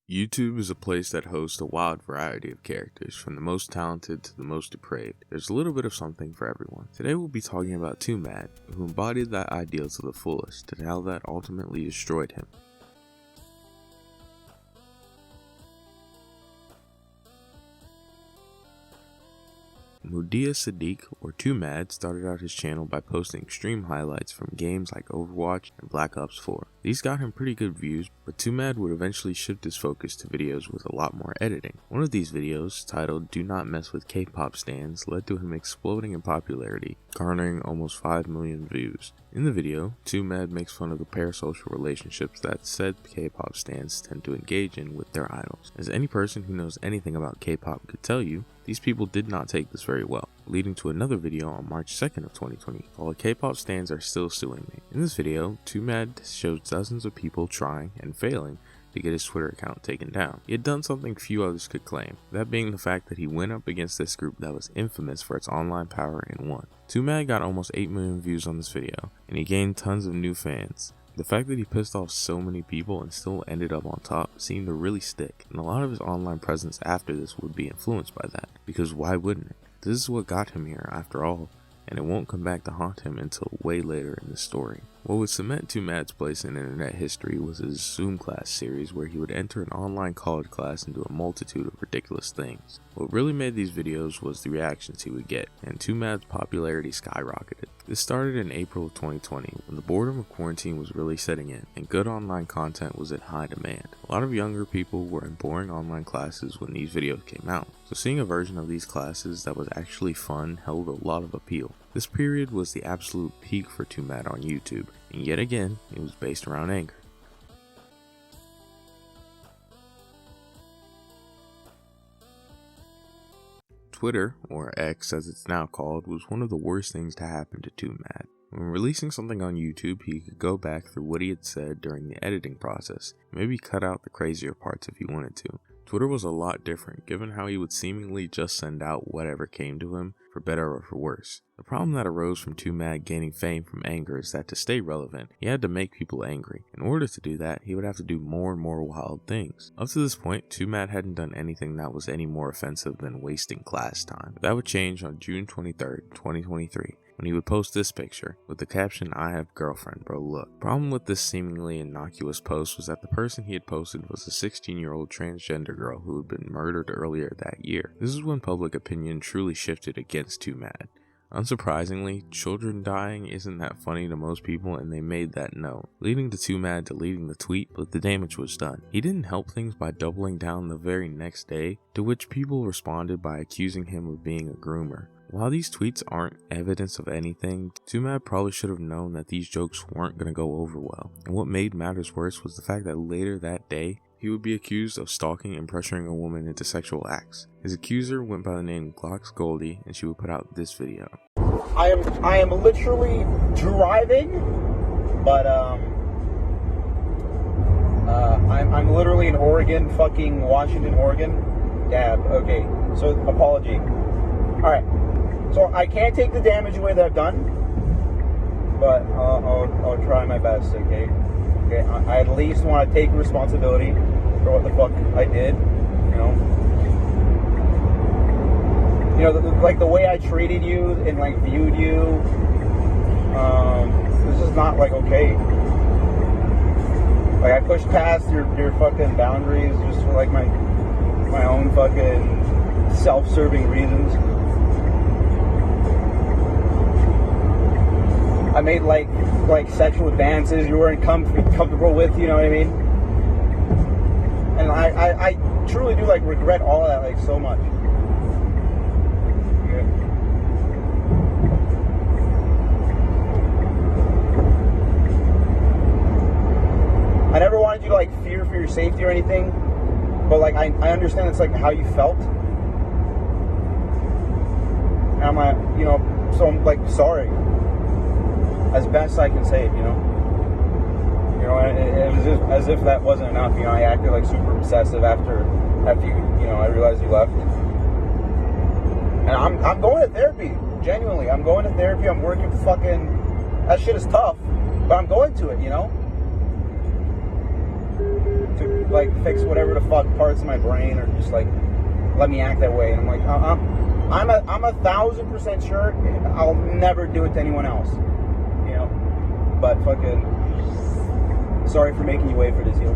YouTube is a place that hosts a wild variety of characters, from the most talented to the most depraved. There's a little bit of something for everyone. Today we'll be talking about Twomad, who embodied that ideal to the fullest, and how that ultimately destroyed him. Mudia Sadiq, or Twomad, started out his channel by posting extreme highlights from games like Overwatch and Black Ops 4. These got him pretty good views, but Twomad would eventually shift his focus to videos with a lot more editing. One of these videos, titled "Do Not Mess with K-Pop Stans," led to him exploding in popularity, garnering almost 5 million views. In the video, Twomad makes fun of the parasocial relationships that said K-pop stans tend to engage in with their idols. As any person who knows anything about K-pop could tell you, these people did not take this very well, leading to another video on March 2nd of 2020, called "K-pop stans are still suing me." In this video, Twomad shows dozens of people trying and failing to get his Twitter account taken down. He had done something few others could claim, that being the fact that he went up against this group that was infamous for its online power and won. Twomad got almost 8 million views on this video, and he gained tons of new fans. The fact that he pissed off so many people and still ended up on top seemed to really stick, and a lot of his online presence after this would be influenced by that, because why wouldn't it? This is what got him here after all, and it won't come back to haunt him until way later in the story. What would cement Twomad's place in internet history was his Zoom class series, where he would enter an online college class and do a multitude of ridiculous things. What really made these videos was the reactions he would get, and Twomad's popularity skyrocketed. This started in April of 2020, when the boredom of quarantine was really setting in, and good online content was in high demand. A lot of younger people were in boring online classes when these videos came out, so seeing a version of these classes that was actually fun held a lot of appeal. This period was the absolute peak for Twomad on YouTube, and yet again, it was based around anger. Twitter, or X as it's now called, was one of the worst things to happen to Twomad. When releasing something on YouTube, he could go back through what he had said during the editing process, and maybe cut out the crazier parts if he wanted to. Twitter was a lot different, given how he would seemingly just send out whatever came to him, for better or for worse. The problem that arose from Twomad gaining fame from anger is that to stay relevant, he had to make people angry. In order to do that, he would have to do more and more wild things. Up to this point, Twomad hadn't done anything that was any more offensive than wasting class time. That would change on June 23rd, 2023. When he would post this picture, with the caption, "I have girlfriend, bro, look." Problem with this seemingly innocuous post was that the person he had posted was a 16-year-old transgender girl who had been murdered earlier that year. This is when public opinion truly shifted against Twomad. Unsurprisingly, children dying isn't that funny to most people, and they made that known, leading to Twomad deleting the tweet, but the damage was done. He didn't help things by doubling down the very next day, to which people responded by accusing him of being a groomer. While these tweets aren't evidence of anything, Twomad probably should have known that these jokes weren't going to go over well, and what made matters worse was the fact that later that day, he would be accused of stalking and pressuring a woman into sexual acts. His accuser went by the name Glocks Goldie, and she would put out this video. I am literally driving, but I'm literally in Oregon, fucking Washington, Oregon. Dab. Okay, so apology. All right, so I can't take the damage away that I've done, but I'll try my best. Okay. I at least want to take responsibility for what the fuck I did. Like the way I treated you and like viewed you. This is not like okay. Like I pushed past your fucking boundaries just for like my own fucking self-serving reasons. I made like sexual advances you weren't comfortable with, you know what I mean? And I truly do like regret all of that like so much. Yeah. I never wanted you to like fear for your safety or anything, but like I understand it's like how you felt. And I'm like, so I'm like sorry. As best I can say it, it was just as if that wasn't enough, I acted like super obsessive after you, I realized you left. And I'm going to therapy, genuinely. I'm going to therapy, I'm working fucking, that shit is tough, but I'm going to it, like fix whatever the fuck parts of my brain, or just like let me act that way. And I'm like, I'm 1,000% sure I'll never do it to anyone else, you know. But fucking sorry for making you wait for this, yo.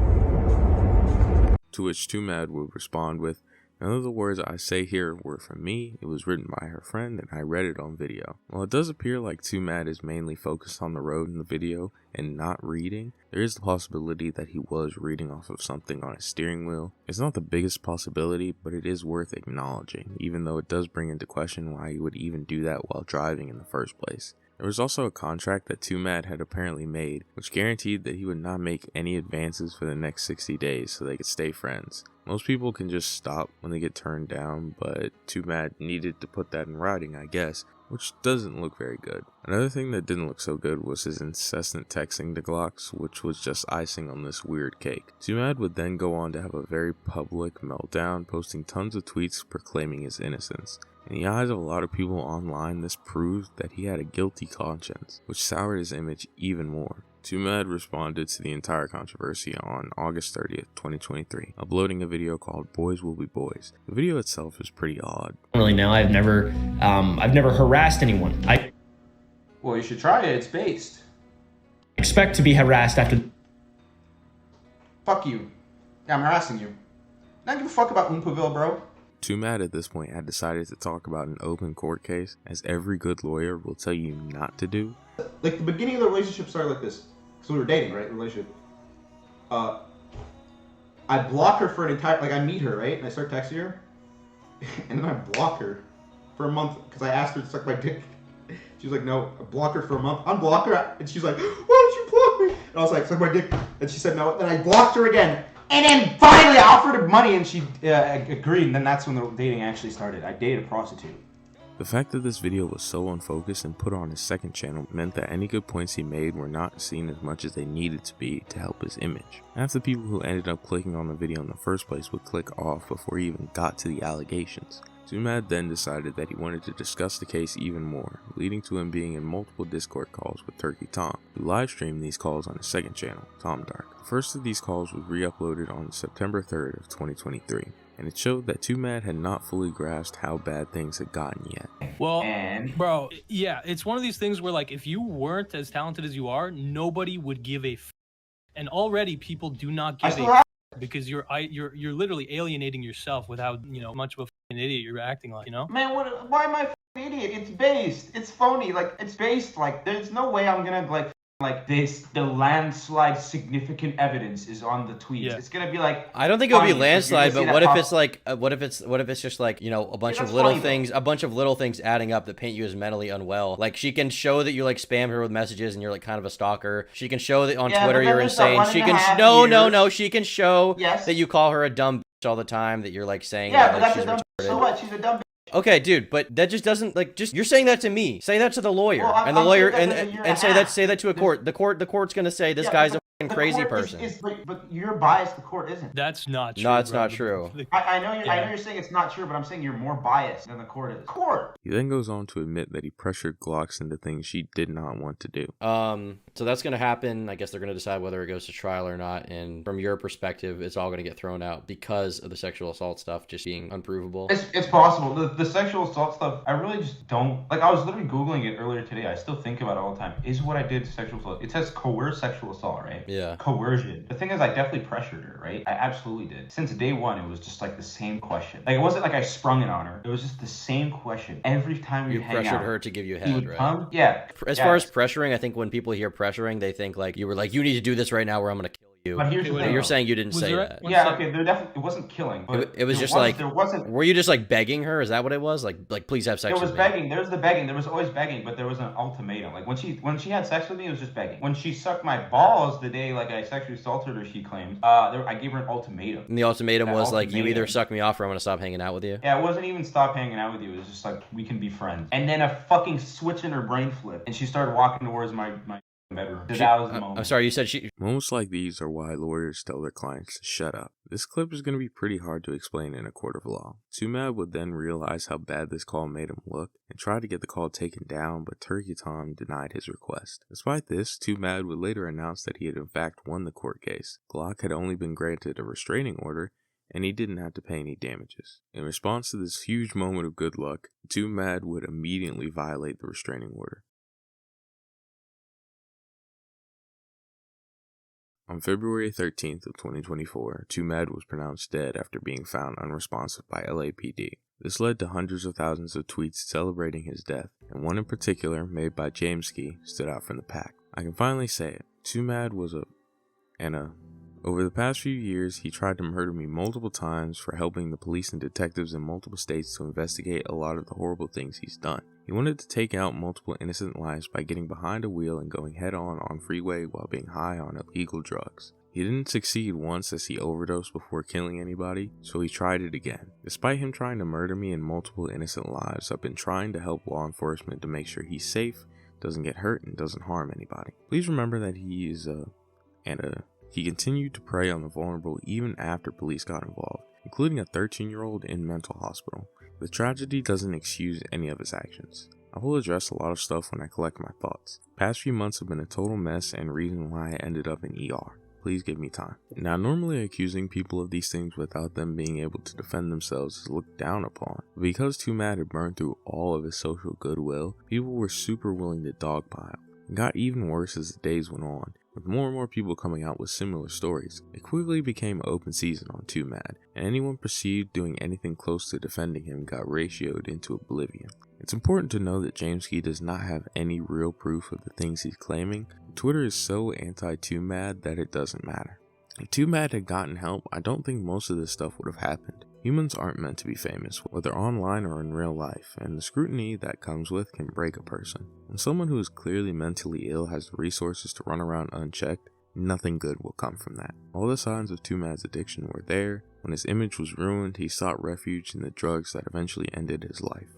To which Twomad would respond with, "None of the words I say here were from me. It was written by her friend and I read it on video." While it does appear like Twomad is mainly focused on the road in the video and not reading, there is the possibility that he was reading off of something on his steering wheel. It's not the biggest possibility, but it is worth acknowledging, even though it does bring into question why he would even do that while driving in the first place. There was also a contract that Twomad had apparently made, which guaranteed that he would not make any advances for the next 60 days so they could stay friends. Most people can just stop when they get turned down, but Twomad needed to put that in writing, I guess, which doesn't look very good. Another thing that didn't look so good was his incessant texting to Glocks, which was just icing on this weird cake. Twomad would then go on to have a very public meltdown, posting tons of tweets proclaiming his innocence. In the eyes of a lot of people online, this proved that he had a guilty conscience, which soured his image even more. Twomad responded to the entire controversy on August 30th, 2023, uploading a video called "Boys Will Be Boys." The video itself is pretty odd. Really, now I've never harassed anyone. Well, you should try it. It's based. Expect to be harassed after. Fuck you. Yeah, I'm harassing you. I don't give a fuck about Oompaville, bro. Twomad at this point had decided to talk about an open court case, as every good lawyer will tell you not to do. Like, the beginning of the relationship started like this. So we were dating, right? Relationship. I block her for an entire, like, I meet her, right? And I start texting her. And then I block her for a month because I asked her to suck my dick. She was like, no. I block her for a month. Unblock her. And she's like, why did you block me? And I was like, suck my dick. And she said no. Then I blocked her again. And then finally I offered her money and she agreed. And then that's when the dating actually started. I dated a prostitute. The fact that this video was so unfocused and put on his second channel meant that any good points he made were not seen as much as they needed to be to help his image. Half the people who ended up clicking on the video in the first place would click off before he even got to the allegations. Twomad then decided that he wanted to discuss the case even more, leading to him being in multiple Discord calls with Turkey Tom, who live streamed these calls on his second channel, Tom Dark. The first of these calls was re-uploaded on September 3rd of 2023. And it showed that Twomad had not fully grasped how bad things had gotten yet. Well, bro, yeah, it's one of these things where, like, if you weren't as talented as you are, nobody would give a f. And already people do not give a f because you're literally alienating yourself with how, you know, much of a f***ing idiot you're acting like, you know? Man, why am I f***ing idiot? It's based. It's phony. Like, it's based. Like, there's no way I'm gonna, like this, the landslide significant evidence is on the tweets. Yeah. It's gonna be like, I don't think it would be landslide, but what if it's like, what if it's just like, you know, a bunch of little things adding up that paint you as mentally unwell. Like, she can show that you like spam her with messages and you're like kind of a stalker. She can show that on Twitter you're insane. She can she can show that you call her a dumb bitch all the time, that you're like saying that like, she's retarded. So what? She's a dumb bitch. Okay, dude, but that just doesn't, like, just, you're saying that to me. Say that to the lawyer, well, and the lawyer, and say that to a court. The court's gonna say this guy's a fucking crazy person. But you're biased. The court isn't. That's not true. No, it's not true. I know you're saying it's not true, but I'm saying you're more biased than the court is. Court. He then goes on to admit that he pressured Glocks into things she did not want to do. So that's gonna happen. I guess they're gonna decide whether it goes to trial or not. And from your perspective, it's all gonna get thrown out because of the sexual assault stuff just being unprovable. It's possible. The sexual assault stuff, I really just don't like. I was literally Googling it earlier today. I still think about it all the time. Is what I did sexual assault? It says coerced sexual assault, right? Yeah. Coercion. The thing is, I definitely pressured her, right? I absolutely did. Since day one, it was just like the same question. Like, it wasn't like I sprung it on her. It was just the same question every time we hang out. You pressured her to give you a head, right? Come? Yeah. As far as pressuring, I think when people hear pressuring, they think like you were like, you need to do this right now, or I'm gonna kill you. But here's the thing, you're saying you didn't say that. Yeah, okay, there definitely, it wasn't killing. But it was just like, were you just like begging her? Is that what it was? Like please have sex with me? It was begging. There's the begging. There was always begging, but there was an ultimatum. Like, when she had sex with me, it was just begging. When she sucked my balls the day, like, I sexually assaulted her, she claimed, I gave her an ultimatum. And the ultimatum was like, you either suck me off or I'm gonna stop hanging out with you? Yeah, it wasn't even stop hanging out with you. It was just like, we can be friends. And then a fucking switch in her brain flipped, and she started walking towards my bedroom. So that was the I'm moment. sorry, you said she. Moments like these are why lawyers tell their clients to shut up. This clip is going to be pretty hard to explain in a court of law. Twomad would then realize how bad this call made him look and try to get the call taken down, but Turkey Tom denied his request. Despite this, Twomad would later announce that he had in fact won the court case. Glock had only been granted a restraining order, and he didn't have to pay any damages. In response to this huge moment of good luck, Twomad would immediately violate the restraining order. On February 13th of 2024, Twomad was pronounced dead after being found unresponsive by LAPD. This led to hundreds of thousands of tweets celebrating his death, and one in particular, made by Jameski, stood out from the pack. I can finally say it. Twomad was over the past few years, he tried to murder me multiple times for helping the police and detectives in multiple states to investigate a lot of the horrible things he's done. He wanted to take out multiple innocent lives by getting behind a wheel and going head-on on freeway while being high on illegal drugs. He didn't succeed once as he overdosed before killing anybody, so he tried it again. Despite him trying to murder me and multiple innocent lives, I've been trying to help law enforcement to make sure he's safe, doesn't get hurt, and doesn't harm anybody. Please remember that he continued to prey on the vulnerable even after police got involved, including a 13-year-old in mental hospital. The tragedy doesn't excuse any of his actions. I will address a lot of stuff when I collect my thoughts. The past few months have been a total mess and reason why I ended up in ER. Please give me time. Now, normally accusing people of these things without them being able to defend themselves is looked down upon. But because Twomad had burned through all of his social goodwill, people were super willing to dogpile. It got even worse as the days went on. With more and more people coming out with similar stories, it quickly became open season on Twomad, and anyone perceived doing anything close to defending him got ratioed into oblivion. It's important to know that Jameski does not have any real proof of the things he's claiming. Twitter is so anti-Twomad that it doesn't matter. If Twomad had gotten help, I don't think most of this stuff would have happened. Humans aren't meant to be famous, whether online or in real life, and the scrutiny that comes with can break a person. When someone who is clearly mentally ill has the resources to run around unchecked, nothing good will come from that. All the signs of Twomad's addiction were there. When his image was ruined, he sought refuge in the drugs that eventually ended his life.